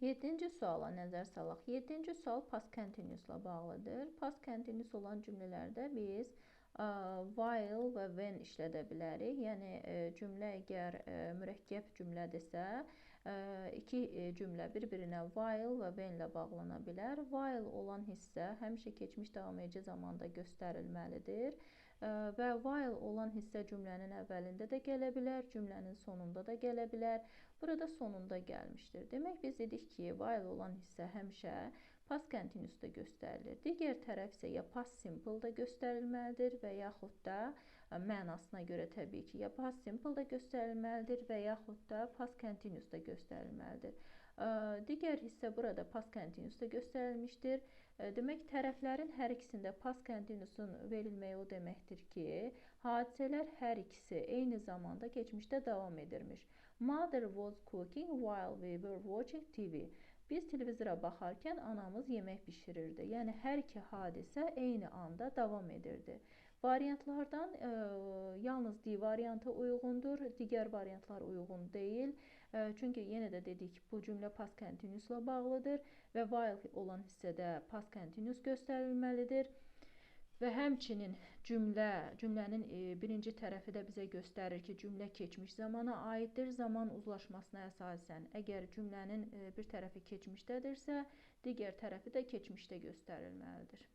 Yeddinci suala nəzər salaq. Yeddinci sual past continuousla bağlıdır. Past continuous olan cümlələrdə biz while və when işlədə bilərik. Yəni cümlə əgər mürəkkəb cümlədirsə, iki cümlə bir-birinə while və when ilə bağlana bilər. While olan hissə həmişə keçmiş davam edici zamanda göstərilməlidir və while olan hissə cümlənin əvvəlində də gələ bilər, cümlənin sonunda da gələ bilər. Burada sonunda gəlmişdir. Demək biz dedik ki, while olan hissə həmişə past continuousda göstərilir. Digər tərəf isə ya past simple da göstərilməlidir və yaxud da mənasına görə təbii ki, ya past simple da göstərilməlidir və yaxud da past continuous da göstərilməlidir. Digər hissə burada past continuousda göstərilmişdir. Demək, tərəflərin hər ikisində past continuousun verilməyi o deməkdir ki, hadisələr hər ikisi eyni zamanda keçmişdə davam edirmiş. Mother was cooking while we were watching TV. Biz televizora baxarkən anamız yemək bişirirdi. Yəni, hər iki hadisə eyni anda davam edirdi. Variantlardan yalnız D variantı uyğundur, digər variantlar uyğun deyil. Çünki yenə də dedik, bu cümlə past continuousla bağlıdır və while olan hissədə past continuous göstərilməlidir. Və həmçinin cümlənin birinci tərəfi də bizə göstərir ki, cümlə keçmiş zamana aiddir. Zaman uzlaşmasına əsasən, əgər cümlənin bir tərəfi keçmişdədirsə, digər tərəfi də keçmişdə göstərilməlidir.